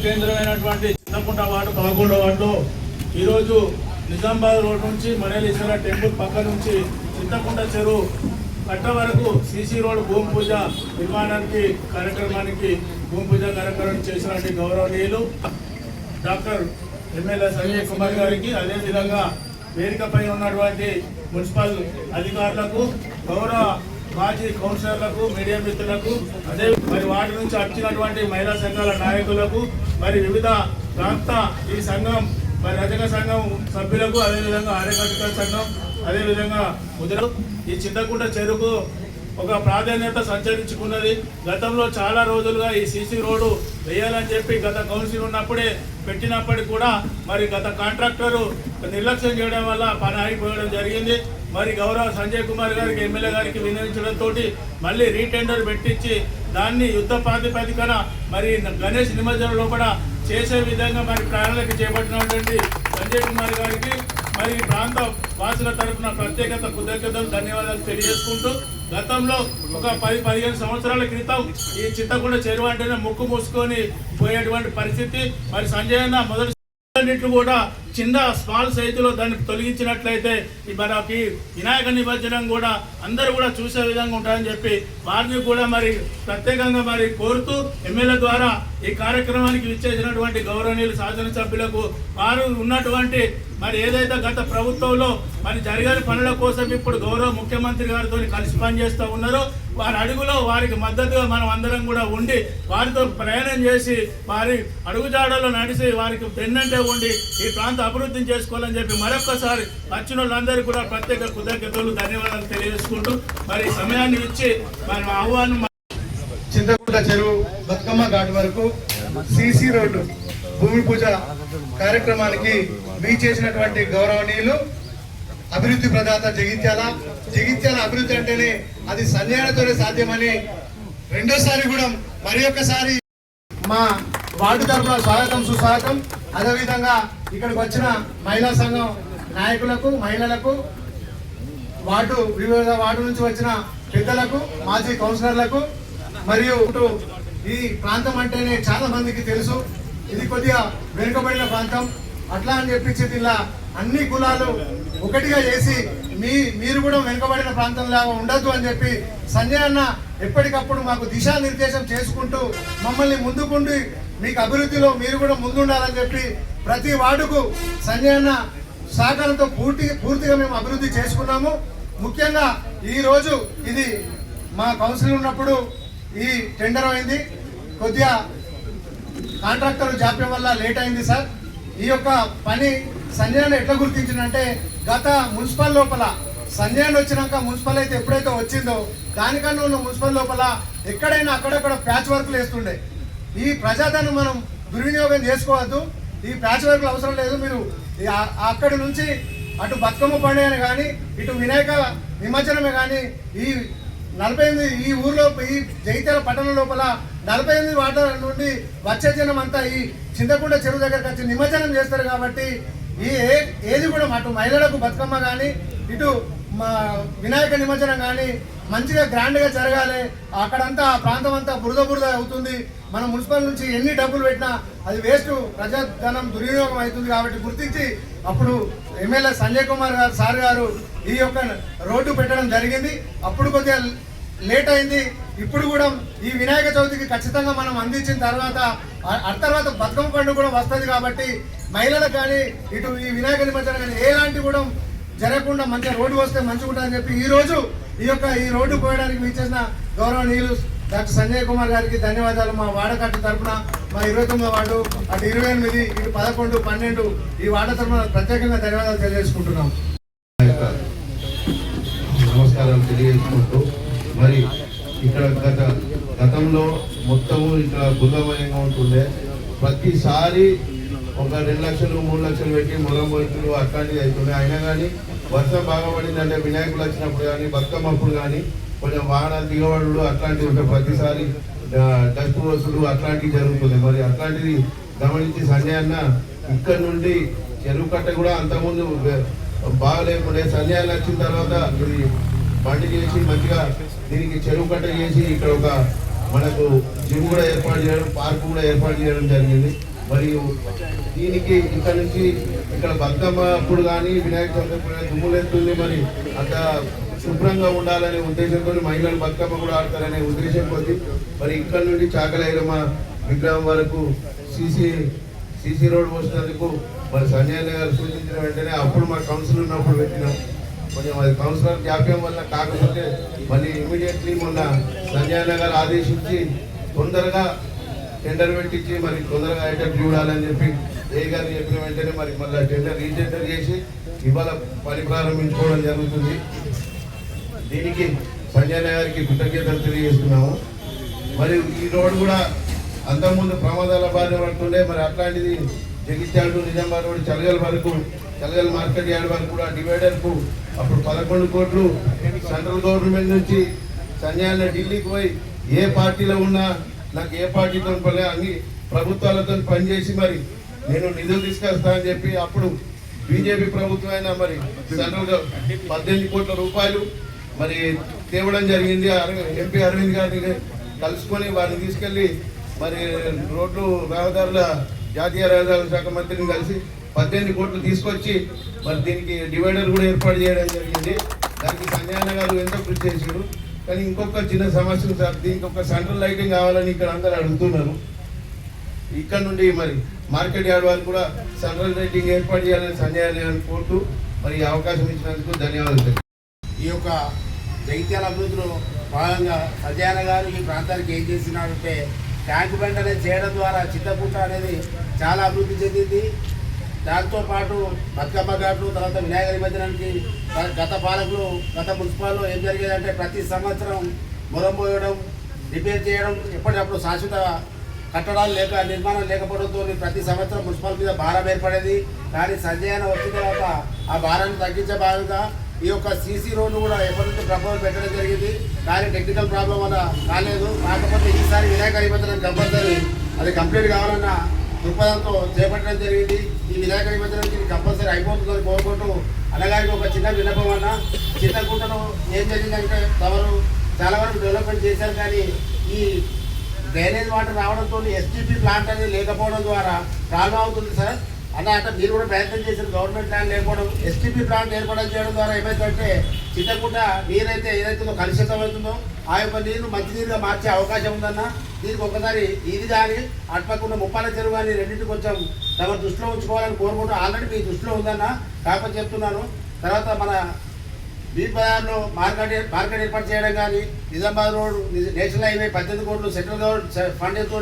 కేంద్రమైనటువంటి Chintakunta ward 11వ వార్డులో ఈరోజు Nizamabad road నుంచి మనేలీశ్వర టెంపుల్ పక్క నుంచి చింతకుంట చెరువు కట్ట వరకు సీసీ రోడ్ భూమి పూజ నిర్మాణానికి కార్యక్రమానికి భూమి పూజ కార్యక్రమం చేసినటువంటి గౌరవనీయులు డాక్టర్ ఎమ్మెల్యే సంజయ్ కుమార్ గారికి, అదేవిధంగా వేదికపై ఉన్నటువంటి మున్సిపల్ అధికారులకు, గౌరవ మాజీ కౌన్సిలర్లకు, మీడియా మిత్రులకు, అదే మరి వాటి నుంచి వచ్చినటువంటి మహిళా సంఘాల నాయకులకు, మరి వివిధ ప్రాంత ఈ సంఘం మరి రజక సంఘం సభ్యులకు, అదేవిధంగా ఆర్యకర్తల సంఘం, అదేవిధంగా ముద్రలు ఈ చింతకుంట చెరుకు ఒక ప్రాధాన్యత సంచరించుకున్నది. గతంలో చాలా రోజులుగా ఈ సీసీ రోడ్డు వేయాలని చెప్పి గత కౌన్సిల్ ఉన్నప్పుడే పెట్టినప్పటికీ కూడా మరి గత కాంట్రాక్టరు నిర్లక్ష్యం చేయడం వల్ల పని ఆగిపోవడం జరిగింది. మరి గౌరవ సంజయ్ కుమార్ గారికి, ఎమ్మెల్యే గారికి వినియోగించడంతో మళ్ళీ రీటెండర్ పెట్టించి దాన్ని యుద్ధ ప్రాతిపదికన మరి గణేష్ నిమజ్జనం లోపల చేసే విధంగా మరి ప్రణాళిక చేపట్టినటువంటి సంజయ్ కుమార్ గారికి మరి ప్రాంత వాసుల తరఫున ప్రత్యేకత కృతజ్ఞతలు ధన్యవాదాలు తెలియజేసుకుంటూ, గతంలో ఒక 10-15 సంవత్సరాల క్రితం ఈ చింతకుంట చెరువు అంటేనే ముక్కు మూసుకొని పోయేటువంటి పరిస్థితి. మరి సంజయ్ అన్న మొదటి కూడా చిన్న స్మాల్ సైజులో దాన్ని తొలగించినట్లయితే మనకి వినాయక నిమజ్జనం కూడా అందరూ కూడా చూసే విధంగా ఉంటారని చెప్పి వారిని కూడా మరి ప్రత్యేకంగా మరి కోరుతూ ఎమ్మెల్యే ద్వారా ఈ కార్యక్రమానికి విచ్చేసినటువంటి గౌరవనీయులు శాసనసభ్యులకు, వారు ఉన్నటువంటి మరి ఏదైతే గత ప్రభుత్వంలో మరి జరిగిన పనుల కోసం ఇప్పుడు గౌరవ ముఖ్యమంత్రి గారితో కలిసి పనిచేస్తూ ఉన్నారో వారి అడుగులో వారికి మద్దతుగా మనం అందరం కూడా ఉండి వారితో ప్రయాణం చేసి వారి అడుగుజాడలో నడిచి వారికి పెన్నంటే ఉండి ఈ ప్రాంత అభివృద్ధిని చేసుకోవాలని చెప్పి మరొక్కసారి వచ్చిన వాళ్ళందరికీ కూడా ప్రత్యేక కృతజ్ఞతలు ధన్యవాదాలు తెలియజేసుకుంటూ మరి సమయాన్ని ఇచ్చి మరి ఆహ్వానం చింతకుంట చెరువు బతుకమ్మ ఘాట్ వరకు సీసీ రోడ్డు భూమి పూజ కార్యక్రమానికి చేసినటువంటి గౌరవనీయులు అభివృద్ధి ప్రదాత జగిత్యాల అభివృద్ధి అంటేనే అది సంజయనతోనే సాధ్యమని రెండోసారి కూడా మరి ఒక్కసారి మా వార్డు తరఫున స్వాగతం సుస్వాగతం. అదేవిధంగా ఇక్కడికి వచ్చిన మహిళా సంఘం నాయకులకు, మహిళలకు, వివిధ వార్డు నుంచి వచ్చిన పెద్దలకు, మాజీ కౌన్సిలర్లకు, మరియు ఈ ప్రాంతం అంటేనే చాలా మందికి తెలుసు ఇది కొద్దిగా వెనుకబడిన ప్రాంతం. అట్లా అని చెప్పించి ఇలా అన్ని కులాలు ఒకటిగా చేసి మీరు కూడా వెనుకబడిన ప్రాంతంలాగా ఉండద్దు అని చెప్పి సంజయ్ అన్న ఎప్పటికప్పుడు మాకు దిశానిర్దేశం చేసుకుంటూ మమ్మల్ని ముందుకుండి మీకు అభివృద్ధిలో మీరు కూడా ముందుండాలని చెప్పి ప్రతి వార్డుకు సంజయ్ అన్న సహకారంతో పూర్తిగా మేము అభివృద్ధి చేసుకున్నాము. ముఖ్యంగా ఈరోజు ఇది మా కౌన్సిల్ ఉన్నప్పుడు ఈ టెండర్ అయింది, కొద్దిగా కాంట్రాక్టర్ జాప్యం వల్ల లేట్ అయింది సార్. ఈ యొక్క పని సంజయ్ ఎట్లా గుర్తించిందంటే గత మున్సిపల్ లోపల సంజయ్ వచ్చినాక మున్సిపల్ అయితే ఎప్పుడైతే వచ్చిందో దానికన్నా ఉన్న మున్సిపల్ లోపల ఎక్కడైనా అక్కడక్కడ ప్యాచ్ వర్క్లు వేస్తుండే. ఈ ప్రజాధనం మనం దుర్వినియోగం చేసుకోవద్దు, ఈ ప్యాచ్ వర్క్లు అవసరం లేదు. మీరు అక్కడి నుంచి అటు బతుకమ్మ పండుగ కానీ ఇటు వినాయక నిమజ్జనమే కానీ ఈ 48 ఈ ఊర్లో ఈ జగిత్యాల పట్టణం లోపల 48 వార్డుల నుండి వచ్చే జనం అంతా ఈ చింతకుంట చెరువు దగ్గరకు వచ్చి నిమజ్జనం చేస్తారు. కాబట్టి ఈ ఏది కూడా అటు మహిళలకు బతుకమ్మ కానీ ఇటు వినాయక నిమజ్జనం కానీ మంచిగా గ్రాండ్గా జరగాలి. అక్కడంతా ఆ ప్రాంతం అంతా బురద అవుతుంది. మన మున్సిపల్ నుంచి ఎన్ని డబ్బులు పెట్టినా అది వేస్ట్, ప్రజాధనం దుర్వినియోగం అవుతుంది. కాబట్టి గుర్తించి అప్పుడు ఎమ్మెల్యే సంజయ్ కుమార్ గారు సార్ గారు ఈ యొక్క రోడ్డు పెట్టడం జరిగింది. అప్పుడు కొద్దిగా లేట్ అయింది. ఇప్పుడు కూడా ఈ వినాయక చవితికి ఖచ్చితంగా మనం అందించిన తర్వాత తర్వాత బతుకమ్మ పండుగ కూడా వస్తుంది. కాబట్టి మహిళలకు కానీ ఇటు ఈ వినాయక నిమజ్జనం కానీ ఎలాంటి కూడా జరగకుండా మంచిగా రోడ్డు వస్తే మంచిగా ఉంటుందని చెప్పి ఈ రోడ్డు పోయడానికి విచ్చేసిన గౌరవనీయులు డాక్టర్ సంజయ్ కుమార్ గారికి ధన్యవాదాలు. మా వాడకట్టు తరఫున మా 29వ వార్డు అటు 28 ఇటు 11, 12 ఈ వార్డు తరఫున ప్రత్యేకంగా ధన్యవాదాలు తెలియజేసుకుంటున్నాం. నమస్కారం తెలియజేసుకుంటూ మరి ఇక్కడ గతంలో మొత్తము ఇక్కడ బృందమయంగా ఉంటుండే ప్రతిసారి ఒక 2 లక్షలు 3 లక్షలు పెట్టి మొలం పోయితులు అట్లాంటివి అవుతున్నాయి. అయినా కానీ వర్షం బాగా పడిందంటే వినాయకులు వచ్చినప్పుడు కానీ బతుకమ్మప్పుడు కానీ కొంచెం వాహనాలు దిగబడులు అట్లాంటివి ఉంటాయి. ప్రతిసారి డస్ట్ వసూలు అట్లాంటివి జరుగుతుంది. మరి అట్లాంటివి గమనించి సంజయ్ అన్న ఇక్కడ నుండి చెరువు కట్ట కూడా అంతకుముందు బాగలేకుండే సంజయ్ అన్న వచ్చిన తర్వాత ఇది బండి చేసి మంచిగా దీనికి చెరువు కట్ట చేసి ఇక్కడ ఒక మనకు జిమ్ కూడా ఏర్పాటు చేయడం, పార్క్ కూడా ఏర్పాటు చేయడం జరిగింది. మరియు దీనికి ఇక్కడ నుంచి ఇక్కడ బతుకమ్మ అప్పుడు కానీ వినాయక చవితి దుమ్ములెత్తుంది. మరి అంత శుభ్రంగా ఉండాలనే ఉద్దేశంతో మహిళలు బతుకమ్మ కూడా ఆడతారనే ఉద్దేశం కొద్ది మరి ఇక్కడ నుండి చాకలైరమ్మ విగ్రహం వరకు సీసీ రోడ్ పోసినందుకు మరి సంజయ్ గారు సూచించిన వెంటనే అప్పుడు మా కౌన్సిల్ ఉన్నప్పుడు పెట్టినాం. కొంచెం అది కౌన్సిలర్ జాప్యం వల్ల కాకపోతే మళ్ళీ ఇమీడియట్లీ మొన్న సంజయ్ గారు ఆదేశించి తొందరగా టెండర్ పెట్టించి మరి తొందరగా ఐటమ్ చూడాలని చెప్పి ఏ గారు చెప్పిన వెంటనే మరి మళ్ళీ రీటెండర్ చేసి ఇవాళ పని ప్రారంభించుకోవడం జరుగుతుంది. దీనికి సంజయ్ గారికి కృతజ్ఞతలు తెలియజేస్తున్నాము. మరియు ఈ రోడ్ కూడా అంతకుముందు ప్రమాదాల బారిన పడుతుండే. మరి అట్లాంటిది Jagtial to Nizamabad road Chalgal market yard వరకు కూడా డివైడర్కు అప్పుడు 11 కోట్లు సెంట్రల్ గవర్నమెంట్ నుంచి సంజయ్ ఢిల్లీకి పోయి ఏ పార్టీలో ఉన్నా నాకు ఏ పార్టీతో పని అన్ని ప్రభుత్వాలతో పనిచేసి మరి నేను నిధులు తీసుకొస్తా అని చెప్పి అప్పుడు బీజేపీ ప్రభుత్వం అయినా మరి సెంట్రల్ 18 కోట్ల రూపాయలు మరి తేవడం జరిగింది. ఎంపీ అరవింద్ గారిని కలుసుకొని వారిని తీసుకెళ్లి మరి రోడ్లు రహదారుల జాతీయ రహదారుల శాఖ మంత్రిని కలిసి 18 కోట్లు తీసుకొచ్చి మరి దీనికి డివైడర్ కూడా ఏర్పాటు చేయడం జరిగింది. దానికి సంజయ్ గారు ఎంతో కృషి చేశారు. కానీ ఇంకొక చిన్న సమస్య సార్, దీనికి ఒక సెంట్రల్ లైటింగ్ కావాలని ఇక్కడ అందరూ అడుగుతున్నారు. ఇక్కడ నుండి మరి మార్కెట్ యార్డ్ వారు కూడా సెంట్రల్ లైటింగ్ ఏర్పాటు చేయాలని సంజయ్ గారిని కోరుతూ మరి ఈ అవకాశం ఇచ్చినందుకు ధన్యవాదాలు. ఈ యొక్క జగిత్యాల అభివృద్ధిలో భాగంగా సంజయ్ గారు ఈ ప్రాంతానికి ఏం చేసినారంటే ట్యాంక్ బండ్ అనేది చేయడం ద్వారా చింతకుంట అనేది చాలా అభివృద్ధి చెందింది. దాంతోపాటు బతుకమ్మ ఘాట్లు తర్వాత వినాయక నిమజ్జనానికి గత పాలకులు గత మున్సిపాల్లో ఏం జరిగేదంటే ప్రతి సంవత్సరం మొరం పోయడం, రిపేర్ చేయడం, ఎప్పటికప్పుడు శాశ్వత కట్టడాలు నిర్మాణం లేకపోవడంతో ప్రతి సంవత్సరం మున్సిపల్ మీద భారం ఏర్పడేది. కానీ సంజయ్ వచ్చిన తర్వాత ఆ భారాన్ని తగ్గించే భాగంగా ఈ యొక్క సీసీ రోడ్డు కూడా ఎప్పటి నుంచి ప్రపోజల్ పెట్టడం జరిగింది. కానీ టెక్నికల్ ప్రాబ్లం వల్ల కాలేదు. కాకపోతే ఈసారి వినాయక నిమజ్జనం కంపల్సరీ అది కంప్లీట్ కావాలన్న దృక్పథంతో చేపట్టడం జరిగింది. ఈ వినాయక నిమజ్జనానికి కంపల్సరీ అయిపోతుందని కోరుకుంటూ అనగారికి ఒక చిన్న విన్నపం అన్న, చింతకుంటలో ఏం జరిగిందంటే తమరు చాలా వరకు డెవలప్మెంట్ చేశారు. కానీ ఈ డ్రైనేజ్ వాటర్ రావడంతో ఎస్టీపీ ప్లాంట్ అనేది లేకపోవడం ద్వారా ప్రాబ్లం అవుతుంది సార్ అన్న. అంటే మీరు కూడా ప్రయత్నం చేసిన గవర్నమెంట్ ల్యాండ్ లేకపోవడం, ఎస్టీపీ ప్లాంట్ ఏర్పాటు చేయడం ద్వారా ఏమైందంటే చింతకుంట నీరైతే ఏదైతుందో కలుషితం అవుతుందో ఆ యొక్క నీరు మంచినీరుగా మార్చే అవకాశం ఉందన్న. దీనికి ఒకసారి ఇది కానీ అటుపక్కన ముప్పాల చెరువు కానీ రెండింటికి కొంచెం తమ దృష్టిలో ఉంచుకోవాలని కోరుకుంటూ ఆల్రెడీ మీ దృష్టిలో ఉందన్న. కాకపోతే చెప్తున్నాను. తర్వాత మన బీపీఆర్లో మార్కెట్ ఏర్పాటు చేయడం కానీ, నిజామాబాద్ రోడ్ నేషనల్ హైవే 18 కోట్లు సెంట్రల్ గవర్నమెంట్ ఫండ్తో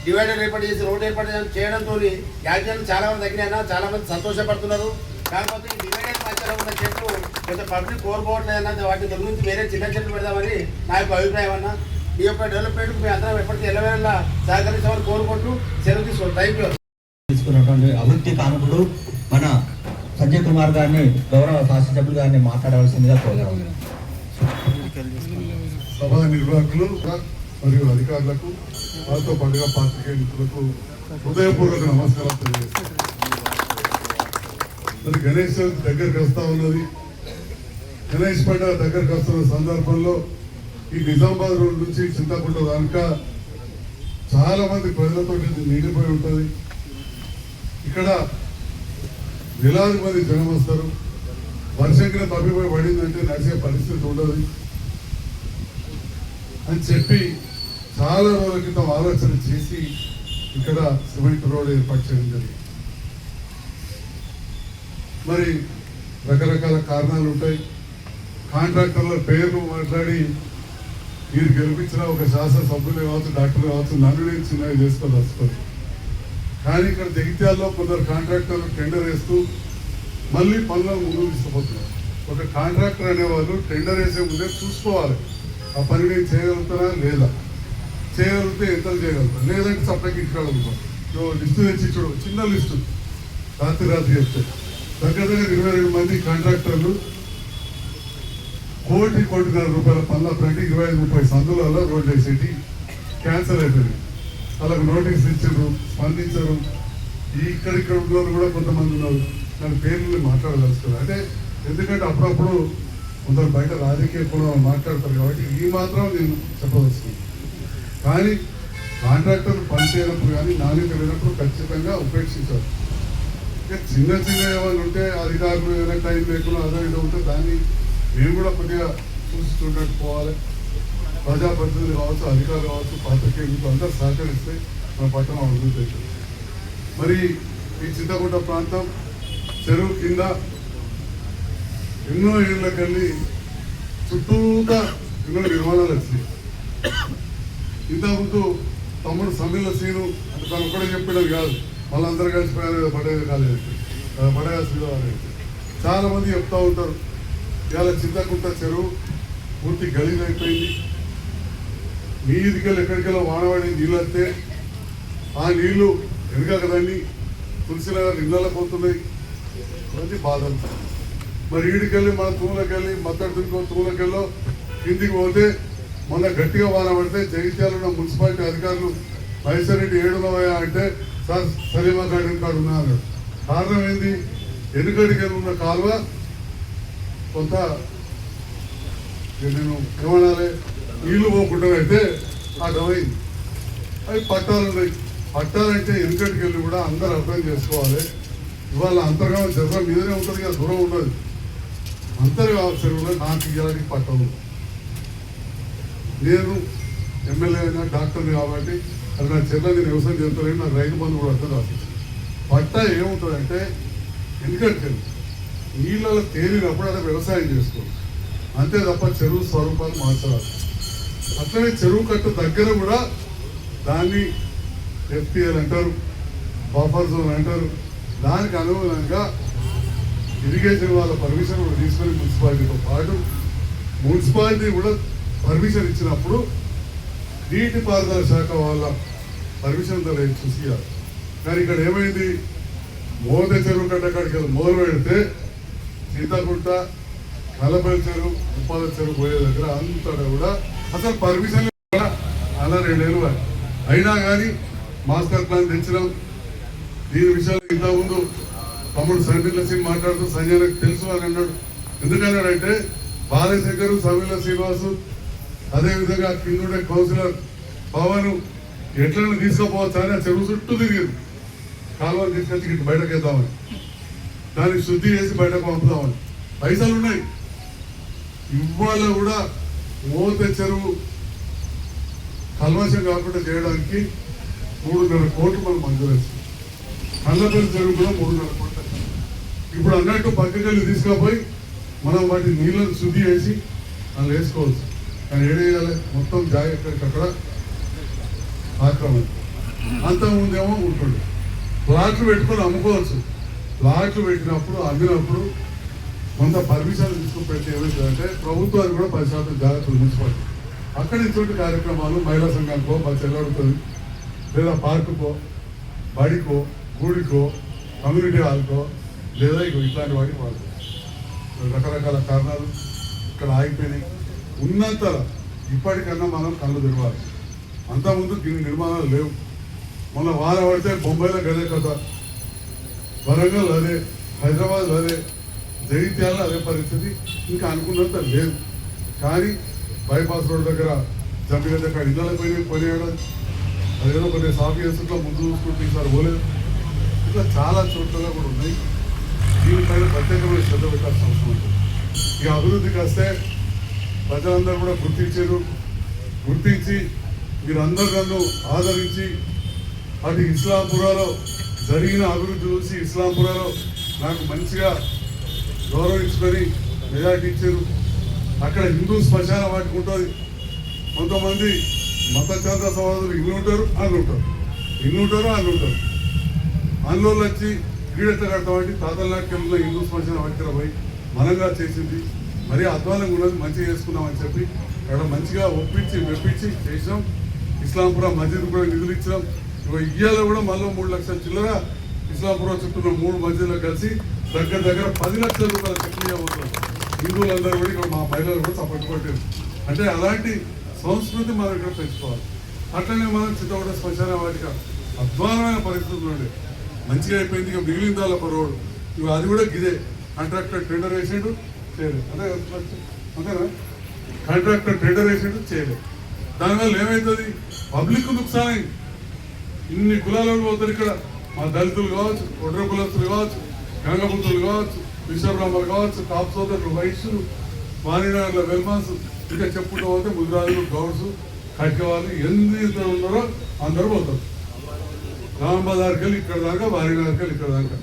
డివైడర్ ఏర్పాటు చేసి రోడ్ ఏర్పాటు చేయడంతో యాక్సిడెంట్లు చాలా మంది తగ్గినాయన్నా, చాలా మంది సంతోషపడుతున్నారు. కాకపోతే ఈ డివైడర్ మధ్యలో ఉన్న చెట్లు కొంచెం పబ్లిక్ కోరుకోవట్లేదు అన్నది, వాటి గురించి వేరే చిన్న చెట్లు పెడదామని నా యొక్క అభిప్రాయం అన్న. ఈ యొక్క డెవలప్మెంట్కి మీ అందరం ఎప్పటికీ ఎల్లవేళలా సహకరించామని కోరుకుంటూ సెలవు తీసుకోండి. Thank you. తీసుకున్నటువంటి అభివృద్ధి కానుకుడు మన సంజయ్ కుమార్ గారిని గౌరవ శాసనసభ్యులు గారిని మాట్లాడవలసిందిగా కోరారు. సభ నిర్వాహకులు మరియు అధికారులకు, వారితో పండుగ పాత్రికేయ మిత్రులకు హృదయపూర్వక నమస్కారం తెలియజేస్తాను. మరి గణేష్ చవితి దగ్గరికి వస్తూ ఉన్నది. గణేష్ పండుగ దగ్గరికి వస్తున్న సందర్భంలో ఈ నిజామాబాద్ రోడ్ నుంచి చింతకుంట దాకా చాలా మంది ప్రజలతో నిండిపోయి ఉంటుంది. ఇక్కడ వేలాది మంది జనం వస్తారు. వర్షం కింద తప్పిపోయి పడిందంటే నడిచే పరిస్థితి ఉండదు అని చెప్పి చాలా రోజుల క్రితం ఆలోచన చేసి ఇక్కడ సిమెంట్ రోడ్ ఏర్పాటు చేయడం జరిగింది. మరి రకరకాల కారణాలు ఉంటాయి. కాంట్రాక్టర్ల పేర్లు మాట్లాడి మీరు గెలిపించిన ఒక శాసనసభ్యులు కావచ్చు, డాక్టర్ కావచ్చు, నన్ను నేను చిన్నగా చేసుకోదలుచుకోండి. కానీ ఇక్కడ జగిత్యాల్లో కొందరు కాంట్రాక్టర్లు టెండర్ వేస్తూ మళ్ళీ పనులను ముందుకు తీసుకుపోతున్నారు. ఒక కాంట్రాక్టర్ అనేవాళ్ళు టెండర్ వేసే ముందే చూసుకోవాలి, ఆ పని నేను చేయగలుగుతానా లేదా, చేయగలిగితే ఎంత చేయగలుగుతాను, లేదంటే సప్లైకి ఇక్కడ ఉంటాను. లిస్టు తెచ్చి ఇచ్చాడు, చిన్న లిస్టు, రాత్రి చెప్తే దగ్గర 22 మంది కాంట్రాక్టర్లు కోటిన్నర రూపాయల పనుల ప్రతి 25-30 సందులలో రోడ్లు వేసేటి క్యాన్సల్ అయిపోయింది. వాళ్ళకు నోటీస్ ఇచ్చారు, స్పందించారు. ఇక్కడ ఉన్న కూడా కొంతమంది ఉన్నారు, దాని పేర్లు మాట్లాడదలుచుకోరు. అంటే ఎందుకంటే అప్పుడప్పుడు కొందరు బయట రాజకీయ కూడా మాట్లాడతారు కాబట్టి ఈ మాత్రం నేను చెప్పవలసింది. కానీ కాంట్రాక్టర్లు పనిచేయనప్పుడు కానీ నాణ్యత లేనప్పుడు ఖచ్చితంగా ఉపేక్షించారు. చిన్న ఏమైనా ఉంటే అధికారులు ఏదైనా టైం లేకుండా అదో ఇదో ఉంటే దాన్ని మేము కూడా కొద్దిగా చూసి చూడట్టు పోవాలి. ప్రజాప్రతినిధులు కావచ్చు, అధికారులు కావచ్చు, పాత్రికేయులు అందరూ సహకరిస్తే మన పట్టణం అభివృద్ధి అవుతుంది. మరి ఈ చింతకుంట ప్రాంతం చెరువు కింద ఎన్నో ఏళ్ళకెళ్ళి చుట్టూగా ఎన్నో నిర్మాణాలు వచ్చినాయి. ఇంతకుముందు తమ్ముడు సమీల సీను అంటే తను ఒక్కడే చెప్పేది కాదు, వాళ్ళందరూ కలిసిపోయారు. పడేది కాలేదు, పడేగా శ్రీరావు చాలా మంది చెప్తూ ఉంటారు. ఇవాళ చింతకుంట చెరువు పూర్తి గలీజ్ అయిపోయింది. నీదికెళ్ళి ఎక్కడికెళ్ళో వానవాడి నీళ్ళు వస్తే ఆ నీళ్లు వెనుక కదండి తులసినగర్ ఇళ్ళలో పోతున్నాయి. అది బాధలు. మరి ఈడికెళ్ళి మన తూములకెళ్ళి మద్దతు తూములకెళ్ళో కిందికి పోతే మొన్న గట్టిగా వాన పడితే జగిత్యాల ఉన్న మున్సిపాలిటీ అధికారులు మైసరెడ్డి 7 అంటే సార్ సలీమా గార్డెన్ కాడ ఉన్నా అన్నాడు. కారణం ఏంది? ఎన్నికడికి ఉన్న కాలువ కొంత నేను ఏమనాలి నీళ్లు పోకుండా అయితే అర్థమైంది. అవి పట్టాలున్నాయి. పట్టాలంటే ఎన్నికడికి వెళ్ళి కూడా అందరూ అర్థం చేసుకోవాలి. ఇవాళ అంతర్గా జగన్ మీదనే ఉంటుంది కదా, దూరం ఉండదు. అంతర్గా చెరువులో నాకు ఇవ్వడానికి పట్టదు. నేను ఎమ్మెల్యే అయినా డాక్టర్ని కాబట్టి అది నా చెల్లెని వ్యవసాయం చేస్తాను, నాకు రైతు బంధు కూడా అర్థం రాదు. పట్ట ఏమవుతుందంటే ఎందుకంటే నీళ్ళలో తేలినప్పుడు అక్కడ వ్యవసాయం చేసుకోవాలి అంతే తప్ప చెరువు స్వరూపాలు మార్చరాదు. అట్లనే చెరువు కట్టు దగ్గర కూడా దాన్ని ఎఫ్టీఎల్ అంటారు, బఫర్ జోన్ అంటారు. దానికి అనుగుణంగా ఇరిగేషన్ వాళ్ళ పర్మిషన్ కూడా తీసుకొని మున్సిపాలిటీతో పాటు మున్సిపాలిటీ కూడా పర్మిషన్ ఇచ్చినప్పుడు నీటిపారుదల శాఖ వాళ్ళ పర్మిషన్ తో చూసియాలి. కానీ ఇక్కడ ఏమైంది? మోద చెరువు కట్టకాడికి వెళ్ళి మోరు పెడితే చింతకుంట, కలపల్లి చెరువు, ఉప్పాల చెరువు పోయే దగ్గర అంతా కూడా అసలు పర్మిషన్ అలా 2 ఏళ్ళు అయినా కానీ మాస్టర్ ప్లాన్ తెచ్చినాం. దీని విషయాలు ఇంతకుముందు తమ్ముడు సమీల సింగ్ మాట్లాడుతూ సంజయ్ తెలుసు అని అన్నాడు. ఎందుకన్నాడంటే బాలశంకర్, సమీల శ్రీనివాసు అదేవిధంగా కింద కౌన్సిలర్ పవన్ ఎట్లను తీసుకుపోవచ్చు అని ఆ చెరువు చుట్టూ తిరిగింది. కాలువలు తీసుకొచ్చి ఇటు బయటకు వేద్దామని, దాన్ని శుద్ధి చేసి బయటకు పంపుదామని. పైసలు ఉన్నాయి. ఇవాళ కూడా మోత చెరువు కల్మషం కాకుండా చేయడానికి 3.5 కోట్లు మనం మంజూరు చేస్తాం. కళ్ళపల్లి చెరువు కూడా 3.5 కోట్లు. ఇప్పుడు అన్నట్టు పక్కకెళ్ళి తీసుకుపోయి మనం వాటి నీళ్ళను శుద్ధి చేసి వాళ్ళు వేసుకోవచ్చు. కానీ ఏడేయాలి మొత్తం జాగ్రత్తక్కడ ఆక్రమణ. అంతకుముందేమో ఉంటుండే ప్లాట్లు పెట్టుకొని అమ్ముకోవచ్చు. ప్లాట్లు పెట్టినప్పుడు అమ్మినప్పుడు కొంత పర్మిషన్లు తీసుకుపెట్టి ఏమవుతుందంటే ప్రభుత్వానికి కూడా 10% జాగ్రత్తలు మున్సిపాలిటీ అక్కడ ఇటువంటి కార్యక్రమాలు మహిళా సంఘానికో బస్ వెళ్ళడుతుంది, లేదా పార్కుకో, బడికో, గుడికో, కమ్యూనిటీ హాల్కో, లేదా ఇట్లాంటి వాటికి వాడుకో. రకరకాల కారణాలు ఇక్కడ ఆగిపోయినాయి. ఉన్నంత ఇప్పటికన్నా మనం కళ్ళు తెరవాలి. అంతకుముందు దీని నిర్మాణాలు లేవు. మొన్న వాన పడితే బొంబాయిలో గదే కథ, వరంగల్ అదే, హైదరాబాద్ అదే, జగిత్యాల అదే పరిస్థితి. ఇంకా అనుకున్నంత లేదు. కానీ బైపాస్ రోడ్ దగ్గర జంపిన దగ్గర ఇళ్ళలో పోయినాడు. అదేదో కొన్ని సాఫ్ట్వేర్స్లో ముందు చూసుకుంటే ఈసారి పోలేదు. ఇట్లా చాలా చోట్లలో కూడా ఉన్నాయి. దీనిపైన ప్రత్యేకమైన శ్రద్ధ పెట్టాల్సిన అవసరం ఉంటుంది. ఇక అభివృద్ధికి వస్తే ప్రజలందరూ కూడా గుర్తించి మీరందరూ నన్ను ఆదరించి అటు ఇస్లాంపురాలో జరిగిన అభివృద్ధి చూసి ఇస్లాంపురాలో నాకు మంచిగా గౌరవించుకొని మెజార్టీ ఇచ్చారు. అక్కడ హిందూ శ్మశాన వాటికి ఉంటుంది. కొంతమంది మత చంద్ర సమాధులు ఇల్లు ఉంటారు, అందులో ఉంటారు, ఇల్లు ఉంటారు, అందులో ఉంటారు. అందులో వచ్చి క్రీడెట్ల కడతామంటే తాతల నాటికి వెళ్ళిన హిందూ శ్మశాన వాటికి పోయి మనంగా చేసింది. మరీ అధ్వానంగా ఉన్నది, మంచిగా చేసుకున్నామని చెప్పి అక్కడ మంచిగా ఒప్పించి మెప్పించి చేసినాం. ఇస్లాంపురం మస్జిద్ కూడా నిధులు ఇచ్చినాం. ఇయ్యాలో కూడా మళ్ళీ 3 లక్షల చిల్లర ఇస్లాంపురం చుట్టూ 3 మధ్యలో కలిసి దగ్గర 10 లక్షల రూపాయల చెట్లు ఇవ్వబోతున్నారు. హిందువులందరూ కూడా ఇక్కడ మా మహిళలు కూడా సపోర్ట్ కొట్టారు. అంటే అలాంటి సంస్కృతి మనం ఇక్కడ పెంచుకోవాలి. అట్లనే మనం చిత్తగూడ శ్మశాన వాటిక అధ్వానమైన పరిస్థితులు ఉండే మంచిగా అయిపోయింది. ఇక మిగిలిన ఒక రోడ్డు ఇవి అది కూడా గిదే కాంట్రాక్టర్ టెండర్ వేసాడు చేయలేదు. అంతేనా? కాంట్రాక్టర్ టెండర్ వేసాడు చేయలేదు. దానివల్ల ఏమవుతుంది? పబ్లిక్ నుక్సాన్. ఇన్ని కులాలు పోతారు ఇక్కడ. మా దళితులు కావచ్చు, ఒడ్ర కులస్తులు కావచ్చు, గంగపుత్రులు కావచ్చు, విశ్వబ్రహ్మలు కావచ్చు, కాపు సోదరులు, వైశ్యులు, వాణినగర్ల వెల్మాన్స్, ఇంకా చెప్పుకుంటూ పోతే ముదిరాజులు, గౌడ్స్, కట్కేవాళ్ళు ఎన్ని ఉన్నారో అందరూ పోతారు. రామ్ బజార్కి వెళ్ళి ఇక్కడ దాకా, వాణినగర్కి వెళ్ళి ఇక్కడ దాకా.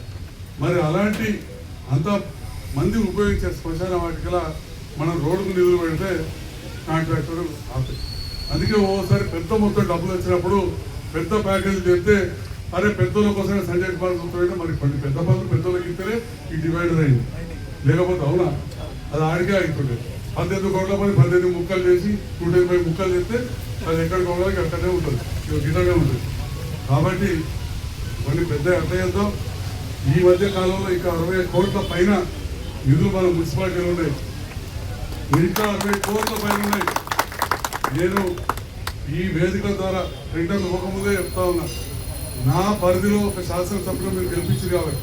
మరి అలాంటి అంత మంది ఉపయోగించే శ్మశాన వాటికలా మనం రోడ్డుకు నిధులు పెడితే కాంట్రాక్టర్ ఆపే. అందుకే ఓసారి పెద్ద మొత్తం డబ్బులు వచ్చినప్పుడు పెద్ద ప్యాకేజీ చెప్తే అరే పెద్దోళ్ళ కోసమే సంజయ్ కుమార్ చూస్తుంటే మరి కొన్ని పెద్ద పనులు పెద్దోళ్ళకి ఇస్తేనే ఈ డివైడర్ అయింది. లేకపోతే అవునా అది ఆడికే అవుతుండే. 18 కోట్ల పని 18 ముక్కలు చేసి 125 ముక్కలు చేస్తే అది ఎక్కడికి పోవాలి అక్కడనే ఉంటుంది, గిటనే ఉంటుంది. కాబట్టి కొన్ని పెద్ద ఎంత చేద్దాం. ఈ మధ్య కాలంలో ఇంకా 60 కోట్ల పైన నిధులు మన మున్సిపాలిటీలు ఉన్నాయి. ఇంకా 60 కోట్ల పైన ఉన్నాయి. నేను ఈ వేదిక ద్వారా టెండర్లు ఇవ్వకముందే చెప్తా ఉన్నా, నా పరిధిలో ఒక శాసనసభ్యులు మీరు గెలిపించారు కాబట్టి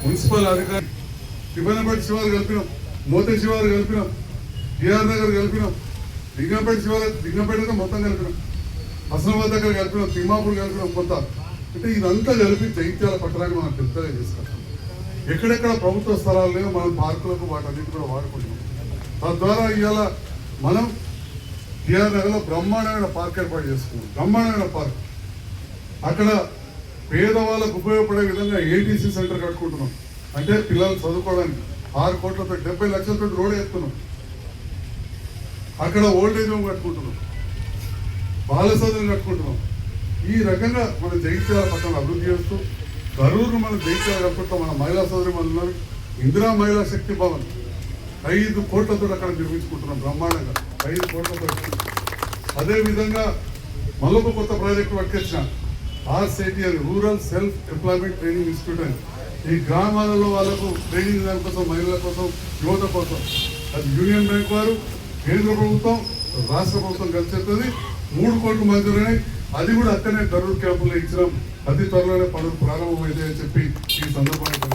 మున్సిపల్ అధికారి తిమ్మనపేట శివారు కలిపినాం, మోతే శివారు కలిపినాం, టిఆర్ నగర్ కలిపినాం, దిగ్గంపేట మొత్తం కలిపినాం, హసనాబాద్ దగ్గర కలిపినాం, తిమ్మాపూర్ కలిపినాం కొంత. అంటే ఇదంతా కలిపి జైత్యాల పట్టణాన్ని మనం పెద్దగా తీసుకొస్తాం. ఎక్కడెక్కడ ప్రభుత్వ స్థలాలు లేవో మనం పార్కులకు వాటన్నిటి కూడా వాడుకుంటున్నాం. తద్వారా ఇవాళ మనం టిఆర్ నగర్లో బ్రహ్మాండమైన పార్క్ ఏర్పాటు చేసుకున్నాం. బ్రహ్మాండమైన పార్క్. అక్కడ పేదవాళ్ళకు ఉపయోగపడే విధంగా ఏటీసీ సెంటర్ కట్టుకుంటున్నాం. అంటే పిల్లలు చదువుకోవడానికి 6 కోట్లతో 70 లక్షలతో రోడ్ వేస్తున్నాం. అక్కడ ఓల్డేజ్ హోమ్ కట్టుకుంటున్నాం, బాల సదనం కట్టుకుంటున్నాం. ఈ రకంగా మన జగిత్యాల పట్టణం అభివృద్ధి చేస్తూ కరూరును మనం జగిత్యాల కట్టుకుంటాం. మన మహిళా సోదరి మన ఉన్నారు. ఇందిరా మహిళా శక్తి భవన్ 5 కోట్లతో అక్కడ నిర్మించుకుంటున్నాం బ్రహ్మాండంగా. 5 కోట్లతో. అదేవిధంగా మరొక కొత్త ప్రాజెక్టు పట్టుకొచ్చిన RSETI అని rural self employment training institute అని. ఈ గ్రామాలలో వాళ్ళకు ట్రైనింగ్ దాని కోసం, మహిళల కోసం, యువత కోసం. అది యూనియన్ బ్యాంక్ వారు, కేంద్ర ప్రభుత్వం, రాష్ట్ర ప్రభుత్వం కలిసి వస్తుంది. 3 కోట్లు మంజూరైనాయి. అది కూడా అక్కడనే కరూరు క్యాంపుల్లో ఇచ్చినాం. అతి త్వరలోనే పనులు ప్రారంభమైతాయని చెప్పి ఈ సందర్భంగా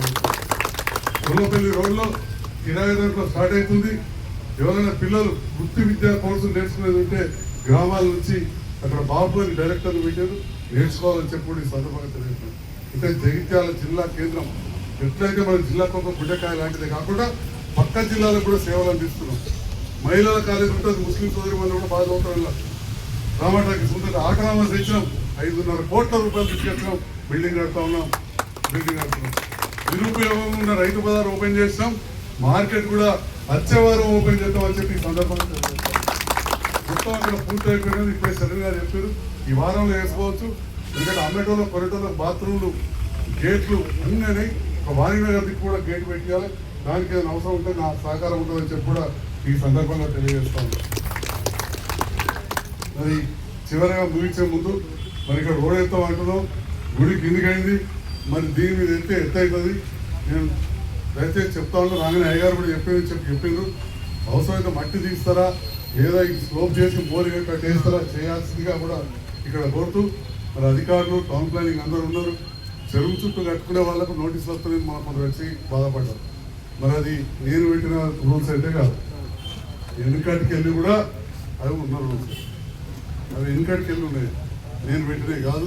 కొల్లపల్లి రోడ్లో కిరాయి దాంట్లో స్టార్ట్ అవుతుంది. ఎవరైనా పిల్లలు వృత్తి విద్యా కోర్సులు నేర్చుకునేది ఉంటే గ్రామాల నుంచి అక్కడ బాబు అని డైరెక్టర్లు పెట్టారు, నేర్చుకోవాలని చెప్పి ఈ సందర్భంగా తెలియజేస్తున్నాం. అంటే జగిత్యాల జిల్లా కేంద్రం ఎట్లయితే మన జిల్లాకు ఒక గుడ్డకాయ లాంటిదే కాకుండా పక్క జిల్లాలకు కూడా సేవలు అందిస్తున్నాం. మహిళల కాలేజ్ ఉంటుంది, ముస్లిం సోదరి మంది కూడా బాగా చదువుతారు. రామటాకి సొంత ఆటనామాలు తెచ్చినాం. 5.5 కోట్ల రూపాయలు తీసుకొచ్చినాం. బిల్డింగ్ కడతా ఉన్నాం. నిరుపయోగం ఉన్న రైతు బజార్ ఓపెన్ చేసినాం. మార్కెట్ కూడా వచ్చే వారం ఓపెన్ చేద్దామని చెప్పి ఈ సందర్భంగా మొత్తం అక్కడ పూర్తి అయిపోయినది. ఇప్పుడే సడన్ గా చెప్పారు ఈ వారంలో వేసుకోవచ్చు. ఎందుకంటే అమ్మేటోళ్ళ కొరటోళ్ళ బాత్రూమ్లు, గేట్లు అన్నీ ఒక వాణినగర్ దిక్కు కూడా గేట్ పెట్టాలి. దానికి ఏదైనా అవసరం ఉంటే నా సహకారం ఉంటుందని చెప్పి కూడా ఈ సందర్భంగా తెలియజేస్తాను. మరి చివరిగా ముగించే ముందు మరి ఇక్కడ రోడ్ ఎత్తాం అంటున్నాం. గుడి కిందికైంది. మరి దీని మీద ఎత్తే అవుతుంది. నేను దయచేసి చెప్తా ఉన్నాను. రాగానే అయ్యగారు కూడా చెప్పిండ్రు అవసరమైతే మట్టి తీస్తారా, లేదా స్లోప్ చేసి మోరి కట్టేస్తారా చేయాల్సిందిగా కూడా ఇక్కడ కోరుతూ మరి అధికారులు, టౌన్ ప్లానింగ్ అందరూ ఉన్నారు. చెరువు చుట్టూ కట్టుకునే వాళ్ళకు నోటీసులు వస్తుంది. మనం కొంత వచ్చి బాధపడ్డారు. మరి అది నేను పెట్టిన రూల్స్ అయితే కాదు. వెనుకటికి వెళ్ళి కూడా అవి ఉన్న రూల్స్. అవి వెనుకటికి వెళ్ళి ఉన్నాయి, నేను పెట్టినవి కాదు.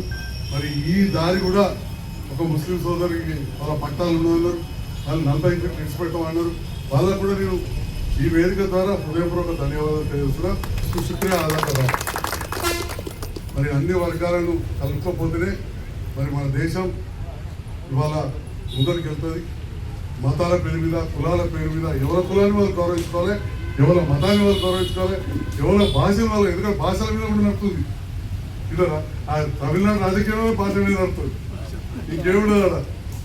మరి ఈ దారి కూడా ఒక ముస్లిం సోదరికి వాళ్ళ పట్టాలు ఉన్నదన్నారు. వాళ్ళు 40 ఫీట్లు విడిచిపెట్టమన్నారు. వాళ్ళకు కూడా నేను ఈ వేదిక ద్వారా హృదయపూర్వక ధన్యవాదాలు తెలియజేస్తున్నా. శుక్రియ ఆదా కదా. మరి అన్ని వర్గాలను కలుపుకోపోతేనే మరి మన దేశం ఇవాళ ముందరికి వెళ్తుంది. మతాల పేరు మీద, కులాల పేరు మీద ఎవరి కులాన్ని వాళ్ళు గౌరవించుకోవాలి, ఎవరి మతాన్ని వాళ్ళు గౌరవించుకోవాలి, ఎవరి భాషను వాళ్ళు. ఎందుకంటే భాషల మీద కూడా నడుతుంది. ఇలా ఆ తమిళనాడు రాజకీయంలో భాష మీద నడుతుంది. ఇంకేమిటో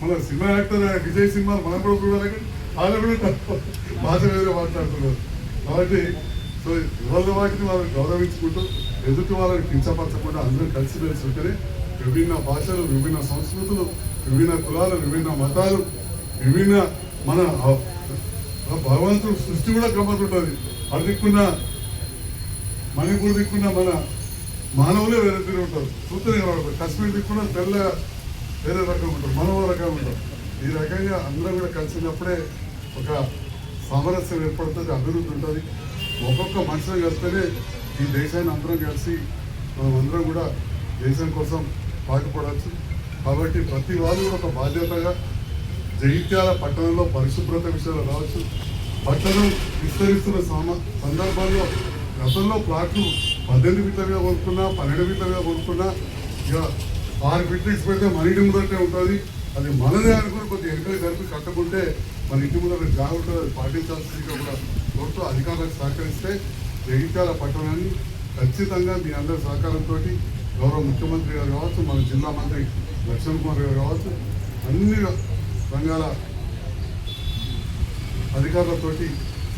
మన సినిమా యాక్టర్ విజయ్ సినిమా మనం కూడా చూడాలి. వాళ్ళు కూడా భాష మీద మాట్లాడుతున్నారు. కాబట్టి సో ఎవరి వాటిని వాళ్ళని గౌరవించుకుంటూ ఎదుటి వాళ్ళని కించపరచకుండా అందరూ కలిసిమెలిసి ఉంటేనే విభిన్న భాషలు, విభిన్న సంస్కృతులు, విభిన్న కులాలు, విభిన్న మతాలు, విభిన్న మన భగవంతుడు సృష్టి కూడా గమ్మతుంటుంది. అది దిక్కున్న మణిపూర్ దిక్కున్న మన మానవులే వేరే తీరు ఉంటారు, చూస్తూనే కనబడతారు. కాశ్మీర్ దిక్కున్న తెల్ల వేరే రకంగా ఉంటారు, మనవ రకంగా ఉంటారు. ఈ రకంగా అందరం కూడా కలిసినప్పుడే ఒక సామరస్యం ఏర్పడుతుంది, అభివృద్ధి ఉంటుంది. ఒక్కొక్క మనుషులు కలిస్తేనే ఈ దేశాన్ని అందరం కలిసి మనం అందరం కూడా దేశం కోసం పాటుపడవచ్చు. కాబట్టి ప్రతి వాళ్ళు కూడా ఒక బాధ్యతగా జగిత్యాల పట్టణంలో పరిశుభ్రత విషయాలు రావచ్చు. పట్టణం విస్తరిస్తున్న సందర్భంలో గతంలో ప్లాట్లు 18 ఫీట్లుగా కొనుక్కున్నా, 12 ఫీట్లుగా కొనుక్కున్నా, ఇక 6 ఫీట్లు పెడితే మన ఇంటి ముందటే ఉంటుంది. అది మనదే అనుకుని కొద్దిగా ఎంకరేజ్ కలిపి కట్టుకుంటే మన ఇంటి ముందర జాగ్రత్త పాటించాల్సిందిగా కూడా కోరుతూ అధికారులకు సహకరిస్తే జగిత్యాల పట్టణాన్ని ఖచ్చితంగా మీ అందరి సహకారంతో గౌరవ ముఖ్యమంత్రి గారు కావచ్చు, మన జిల్లా మంత్రి లక్ష్మణ్ కుమార్ గారు కావచ్చు, అన్ని రంగాల అధికారులతోటి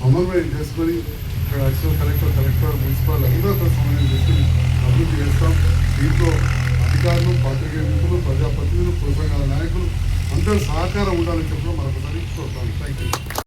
సమన్వయం చేసుకొని ఇక్కడ అడిషనల్ కలెక్టర్, మున్సిపల్ అందరితో సమన్వయం చేసుకుని అభివృద్ధి చేస్తాం. దీంట్లో అధికారులు, పాత్రికేయ మిత్రులు, ప్రజాప్రతినిధులు, పుర సంఘాల నాయకులు అందరూ సహకారం ఉండాలని చెప్పడం మరొకసారి కోరుతాను. Thank you.